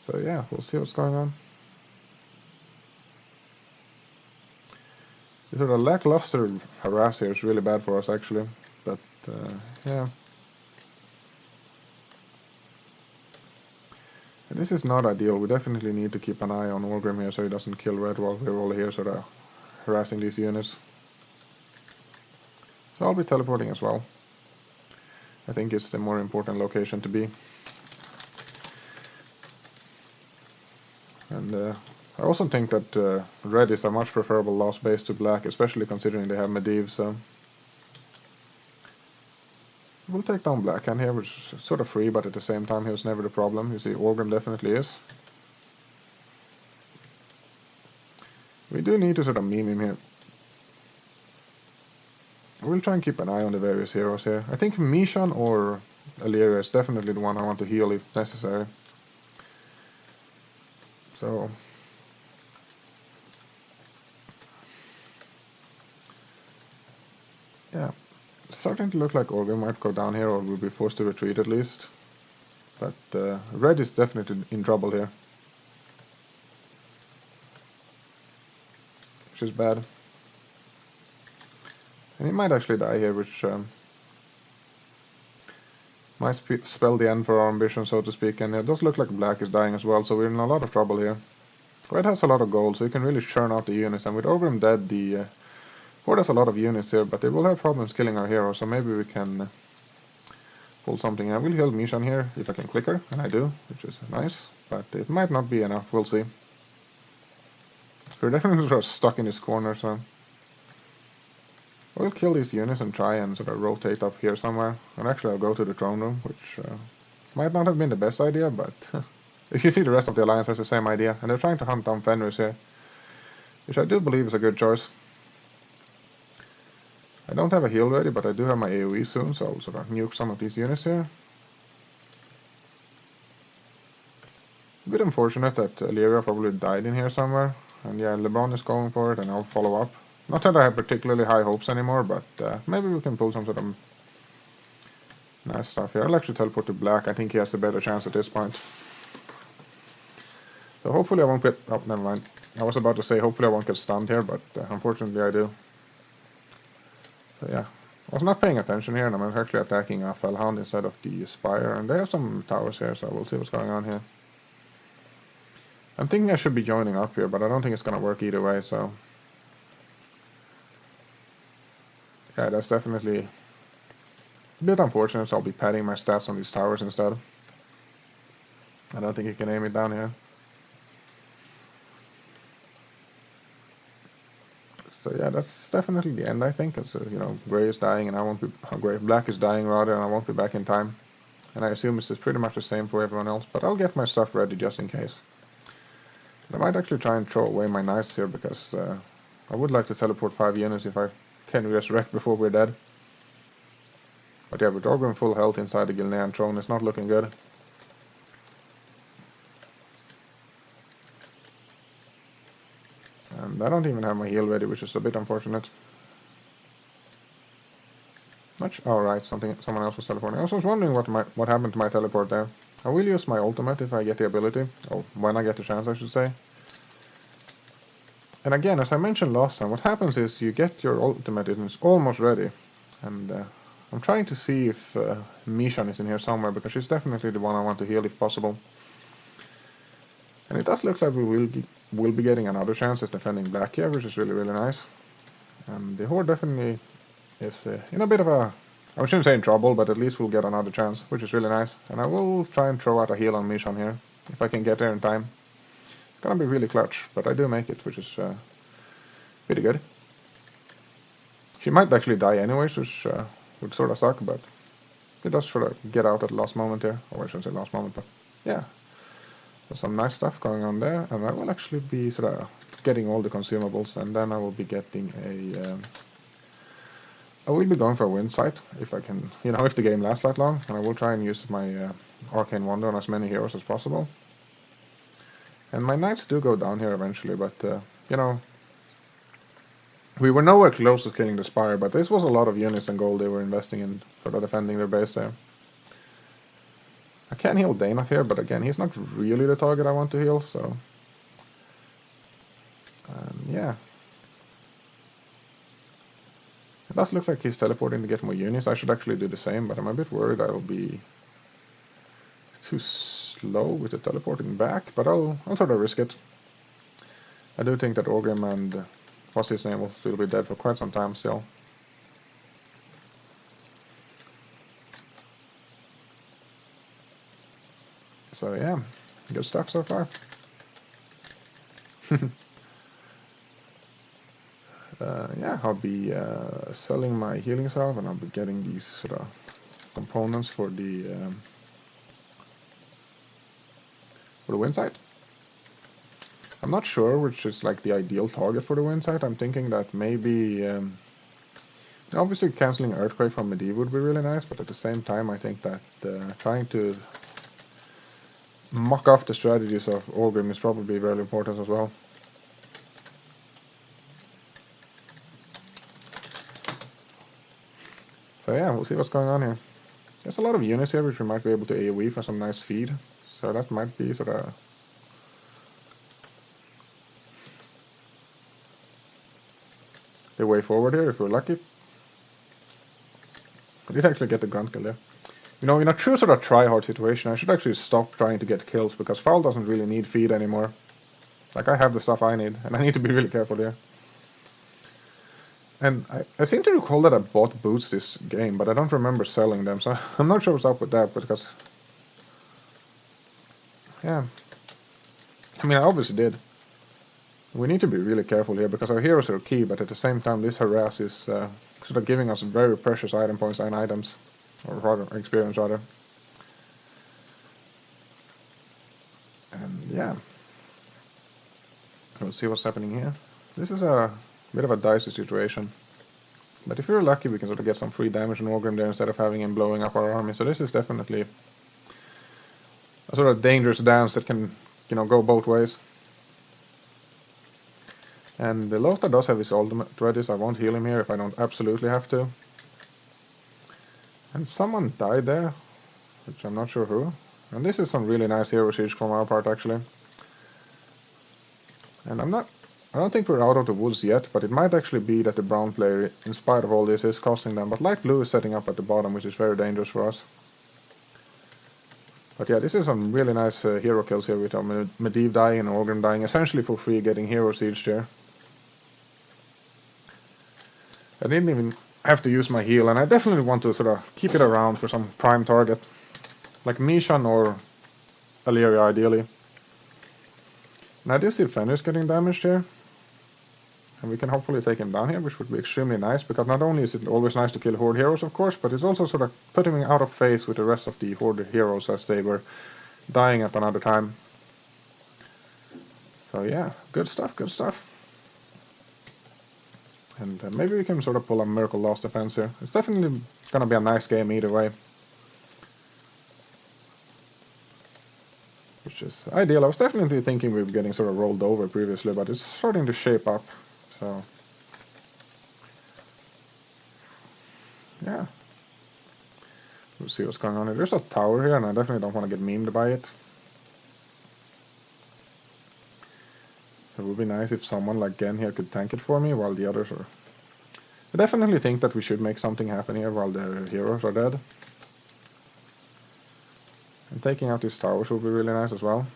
[SPEAKER 1] So yeah, we'll see what's going on. This sort of lackluster harass here is really bad for us actually, but yeah. And this is not ideal. We definitely need to keep an eye on Orgrim here so he doesn't kill red while we're all here sort of harassing these units. So I'll be teleporting as well. I think it's the more important location to be. And I also think that red is a much preferable last base to black, especially considering they have Medivh, so... We'll take down Blackhand here, which is sort of free, but at the same time he was never the problem. You see, Orgrim definitely is. We do need to sort of meme him here. We'll try and keep an eye on the various heroes here. I think Mishan or Illyria is definitely the one I want to heal if necessary. So... yeah. Starting to look like Orgrim might go down here or will be forced to retreat at least. But red is definitely in trouble here. Which is bad. And he might actually die here, which might spell the end for our ambition, so to speak. And it does look like black is dying as well, so we're in a lot of trouble here. Red has a lot of gold, so he can really churn out the units. And with Orgrim dead, the... Horde has a lot of units here, but they will have problems killing our hero, so maybe we can pull something out. We'll heal Mishan here, if I can click her, and I do, which is nice, but it might not be enough, we'll see. We're definitely sort of stuck in this corner, so... We'll kill these units and try and sort of rotate up here somewhere, and actually I'll go to the throne room, which might not have been the best idea, but... if you see the rest of the alliance has the same idea, and they're trying to hunt down Fenris here, which I do believe is a good choice. I don't have a heal ready, but I do have my AoE soon, so I'll sort of nuke some of these units here. A bit unfortunate that Illyria probably died in here somewhere, and yeah, LeBron is going for it, and I'll follow up. Not that I have particularly high hopes anymore, but maybe we can pull some sort of nice stuff here. I'll actually teleport to black, I think he has a better chance at this point. So hopefully I won't get... oh, never mind. I was about to say hopefully I won't get stunned here, but unfortunately I do. So yeah, I was not paying attention here, and I'm actually attacking a Fellhound instead of the Spire, and they have some towers here, so we'll see what's going on here. I'm thinking I should be joining up here, but I don't think it's gonna work either way, so... yeah, that's definitely a bit unfortunate, so I'll be padding my stats on these towers instead. I don't think he can aim it down here. So yeah, that's definitely the end, I think, because, you know, Grey is dying and I won't be... Black is dying, rather, and I won't be back in time. And I assume this is pretty much the same for everyone else, but I'll get my stuff ready just in case. I might actually try and throw away my knights here, because I would like to teleport 5 units if I can resurrect before we're dead. But yeah, with Orgrim full health inside the Gilnean throne, it's not looking good. And I don't even have my heal ready, which is a bit unfortunate. Alright, someone else was teleporting. I was wondering what happened to my teleport there. I will use my ultimate if I get the ability, or when I get the chance I should say. And again, as I mentioned last time, what happens is you get your ultimate and it's almost ready. And I'm trying to see if Mishan is in here somewhere, because she's definitely the one I want to heal if possible. And it does look like we will be getting another chance at defending black here, which is really, really nice. And the Horde definitely is in a bit of a... I shouldn't say in trouble, but at least we'll get another chance, which is really nice. And I will try and throw out a heal on Mishan here, if I can get there in time. It's gonna be really clutch, but I do make it, which is pretty good. She might actually die anyways, which would sort of suck, but it does sort of get out at the last moment here. Or I shouldn't say last moment, but yeah. There's some nice stuff going on there, and I will actually be sort of getting all the consumables, and then I will be getting a... I will be going for a wind sight, if I can, you know, if the game lasts that long, and I will try and use my Arcane Wonder on as many heroes as possible. And my knights do go down here eventually, but, you know, We were nowhere close to killing the Spire, but this was a lot of units and gold they were investing in for defending their base there. I can heal Danath here, but again, he's not really the target I want to heal, so... yeah. It does look like he's teleporting to get more units. I should actually do the same, but I'm a bit worried I will be too slow with the teleporting back, but I'll sort of risk it. I do think that Orgrim and what's his name will still be dead for quite some time still. So yeah, good stuff so far. Yeah, I'll be selling my healing salve, and I'll be getting these sort of components for the wind sight. I'm not sure which is like the ideal target for the wind sight. I'm thinking that maybe obviously cancelling Earthquake from Medivh would be really nice, but at the same time I think that trying to mock off the strategies of Orgrim is probably very important as well. So yeah, we'll see what's going on here. There's a lot of units here which we might be able to AoE for some nice feed. So that might be sort of the way forward here if we're lucky. I did actually get the grunt kill there. You know, in a true sort of try-hard situation, I should actually stop trying to get kills, because Foul doesn't really need feed anymore. Like, I have the stuff I need, and I need to be really careful here. And I seem to recall that I bought boots this game, but I don't remember selling them, so I'm not sure what's up with that, because... yeah. I mean, I obviously did. We need to be really careful here, because our heroes are key, but at the same time this harass is sort of giving us very precious item points and items. Or rather, experience rather. And yeah. We'll see what's happening here. This is a bit of a dicey situation. But if we're lucky we can sort of get some free damage on Orgrim there instead of having him blowing up our army. So this is definitely a sort of dangerous dance that can, you know, go both ways. And the Lothar does have his ultimate ready, so I won't heal him here if I don't absolutely have to. And someone died there, which I'm not sure who. And this is some really nice hero siege from our part actually. And I don't think we're out of the woods yet, but it might actually be that the brown player, in spite of all this, is costing them. But light blue is setting up at the bottom, which is very dangerous for us. But yeah, this is some really nice hero kills here with our Medivh dying and Orgrim dying, essentially for free, getting hero siege there. I didn't even have to use my heal, and I definitely want to sort of keep it around for some prime target. Like Mishan or Alleria ideally. And I do see Fenris getting damaged here. And we can hopefully take him down here, which would be extremely nice, because not only is it always nice to kill Horde heroes, of course, but it's also sort of putting me out of phase with the rest of the Horde heroes as they were dying at another time. So yeah, good stuff, good stuff. And maybe we can sort of pull a Miracle Lost defense here. It's definitely gonna be a nice game either way. Which is ideal. I was definitely thinking we were getting sort of rolled over previously, but it's starting to shape up. So yeah. We'll see what's going on here. There's a tower here, and I definitely don't want to get memed by it. So it would be nice if someone like Gen here could tank it for me while the others are... I definitely think that we should make something happen here while the heroes are dead. And taking out these towers would be really nice as well.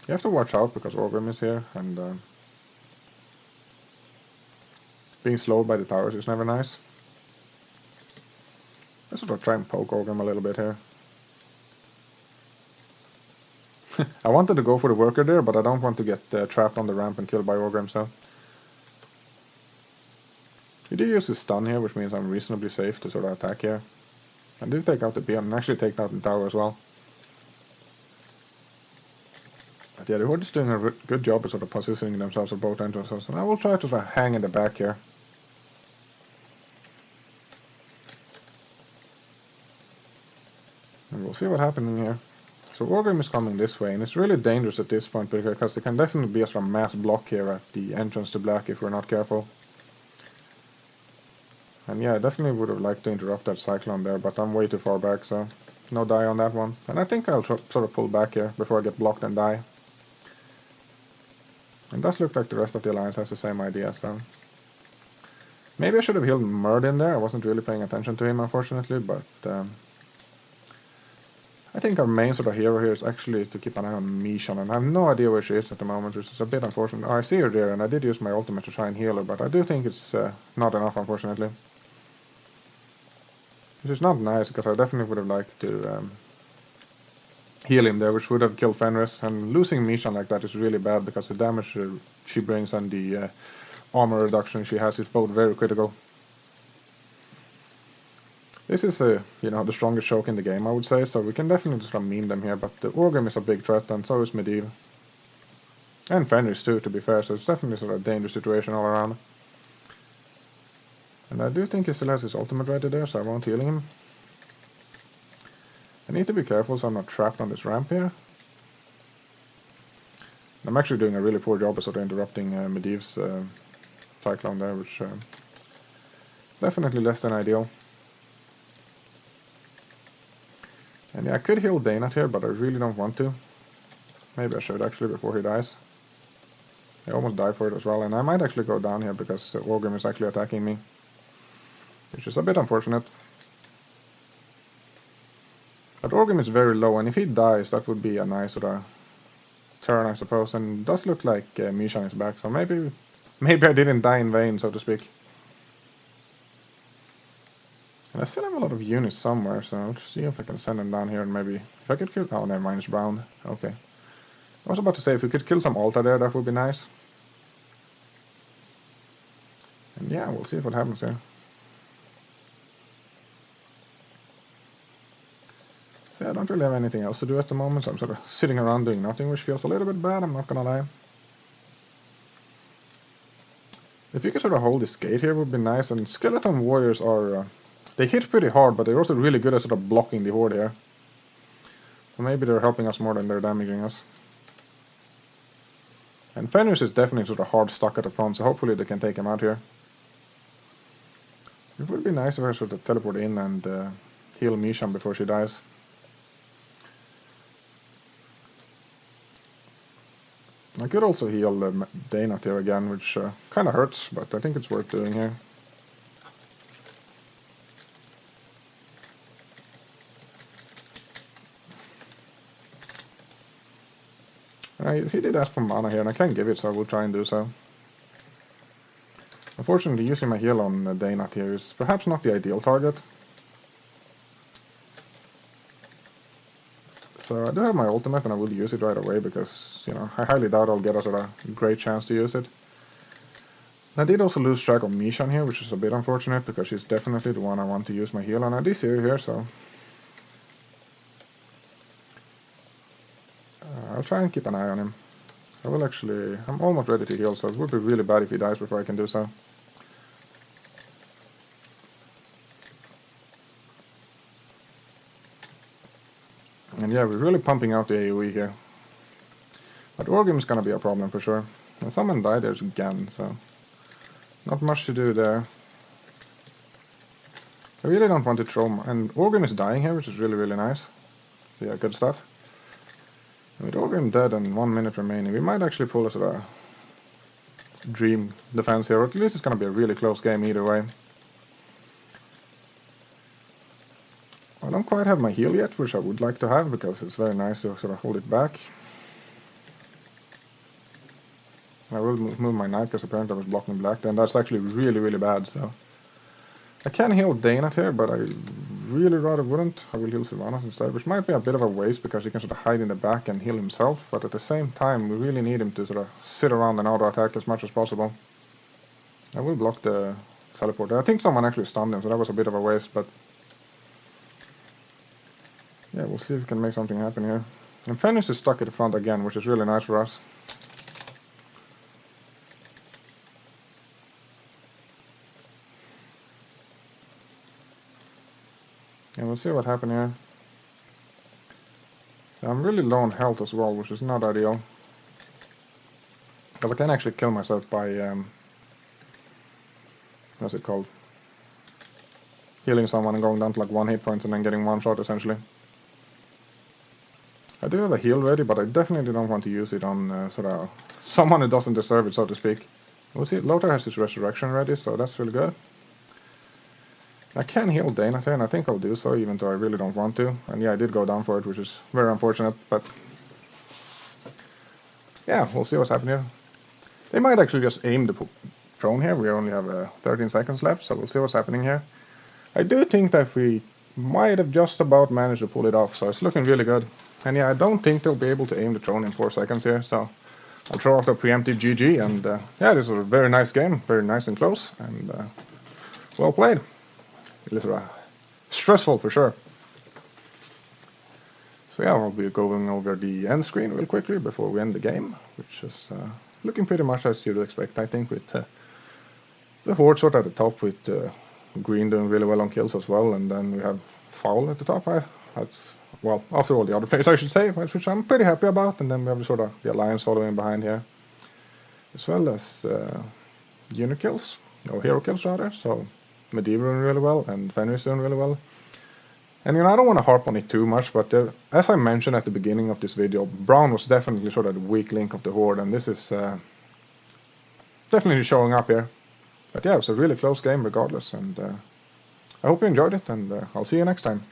[SPEAKER 1] You have to watch out because Orgrim is here, and being slowed by the towers is never nice. Let's sort of try and poke Orgrim a little bit here. I wanted to go for the worker there, but I don't want to get trapped on the ramp and killed by Orgrim, so... We do use the stun here, which means I'm reasonably safe to sort of attack here. I do take out the Beyond, and actually take out the tower as well. But yeah, the Horde is doing a good job at sort of positioning themselves at both entrances, and I will try to sort of hang in the back here. And we'll see what happens in here. So Orgrim is coming this way, and it's really dangerous at this point because there can definitely be a sort of mass block here at the entrance to Black if we're not careful. And yeah, I definitely would have liked to interrupt that Cyclone there, but I'm way too far back, so no die on that one. And I think I'll sort of pull back here before I get blocked and die. It does look like the rest of the alliance has the same idea, so... Maybe I should have healed Murd in there. I wasn't really paying attention to him, unfortunately, but... I think our main sort of hero here is actually to keep an eye on Mishan, and I have no idea where she is at the moment, which is a bit unfortunate. Oh, I see her there, and I did use my ultimate to try and heal her, but I do think it's not enough, unfortunately. Which is not nice, because I definitely would have liked to heal him there, which would have killed Fenris, and losing Mishan like that is really bad, because the damage she brings and the armor reduction she has is both very critical. This is, you know, the strongest choke in the game, I would say, so we can definitely sort of meme them here, but the Orgrim is a big threat, and so is Medivh. And Fenris too, to be fair, so it's definitely sort of a dangerous situation all around. And I do think he still has his ultimate ready there, so I won't heal him. I need to be careful so I'm not trapped on this ramp here. I'm actually doing a really poor job of sort of interrupting Medivh's Cyclone there, which definitely less than ideal. And yeah, I could heal Daynat here, but I really don't want to. Maybe I should actually before he dies. I almost died for it as well, and I might actually go down here because Orgrim is actually attacking me. Which is a bit unfortunate. But Orgrim is very low, and if he dies, that would be a nice sort of turn, I suppose. And it does look like Mishan is back, so maybe I didn't die in vain, so to speak. And I still have a lot of units somewhere, so I'll see if I can send them down here and maybe... If I could kill... Oh, never mind, it's brown. Okay. I was about to say, if we could kill some Alta there, that would be nice. And yeah, we'll see what happens here. So I don't really have anything else to do at the moment, so I'm sort of sitting around doing nothing, which feels a little bit bad, I'm not gonna lie. If you could sort of hold this gate here, would be nice, and Skeleton Warriors are... they hit pretty hard, but they're also really good at sort of blocking the Horde here. So maybe they're helping us more than they're damaging us. And Fenris is definitely sort of hard stuck at the front, so hopefully they can take him out here. It would be nice if I sort of teleport in and heal Mishan before she dies. I could also heal Daynat here again, which kind of hurts, but I think it's worth doing here. He did ask for mana here, and I can't give it, so I will try and do so. Unfortunately, using my heal on Daynat here is perhaps not the ideal target. So I do have my ultimate, and I will use it right away, because, you know, I highly doubt I'll get a sort of great chance to use it. I did also lose track of Mishan here, which is a bit unfortunate, because she's definitely the one I want to use my heal on. I did see her here, so... I'll try and keep an eye on him. I will actually... I'm almost ready to heal, so it would be really bad if he dies before I can do so. And yeah, we're really pumping out the AoE here. But Orgrim is gonna be a problem for sure. And someone died there again, so... Not much to do there. I really don't want to throw... And Orgrim is dying here, which is really, really nice. So yeah, good stuff. With Orgrim dead and 1 minute remaining, we might actually pull a sort of dream defense here, or at least it's going to be a really close game either way. I don't quite have my heal yet, which I would like to have, because it's very nice to sort of hold it back. I will move my knight, because apparently I was blocking black, then that's actually really, really bad, so... I can heal Daynat here, but I really rather wouldn't. I will heal Sylvanas instead, which might be a bit of a waste because he can sort of hide in the back and heal himself, but at the same time we really need him to sort of sit around and auto-attack as much as possible. I will block the teleport there. I think someone actually stunned him, so that was a bit of a waste, but... Yeah, we'll see if we can make something happen here. And Fenris is stuck at the front again, which is really nice for us. And we'll see what happens here. So I'm really low on health as well, which is not ideal. Because I can actually kill myself by, what's it called? healing someone and going down to like 1 hit points and then getting one shot essentially. I do have a heal ready, but I definitely don't want to use it on sort of someone who doesn't deserve it, so to speak. We'll see, Lothar has his resurrection ready, so that's really good. I can heal Dana here, and I think I'll do so, even though I really don't want to. And yeah, I did go down for it, which is very unfortunate, but yeah, we'll see what's happening here. They might actually just aim the drone here. We only have 13 seconds left, so we'll see what's happening here. I do think that we might have just about managed to pull it off, so it's looking really good. And yeah, I don't think they'll be able to aim the drone in 4 seconds here, so I'll throw off the preemptive GG, and yeah, this was a very nice game, very nice and close, and well played. A little stressful for sure. So yeah, I'll be going over the end screen real quickly before we end the game, which is looking pretty much as you'd expect, I think, with the Horde sort at the top, with green doing really well on kills as well, and then we have Foul at the top. Well, after all the other players, I should say, which I'm pretty happy about, and then we have sort of the Alliance following behind here, as well as unit kills, or hero kills rather, so Medivh doing really well, and Fenris doing really well. And you know, I don't want to harp on it too much, but as I mentioned at the beginning of this video, Braun was definitely sort of the weak link of the Horde, and this is definitely showing up here. But yeah, it was a really close game regardless, and I hope you enjoyed it, and I'll see you next time.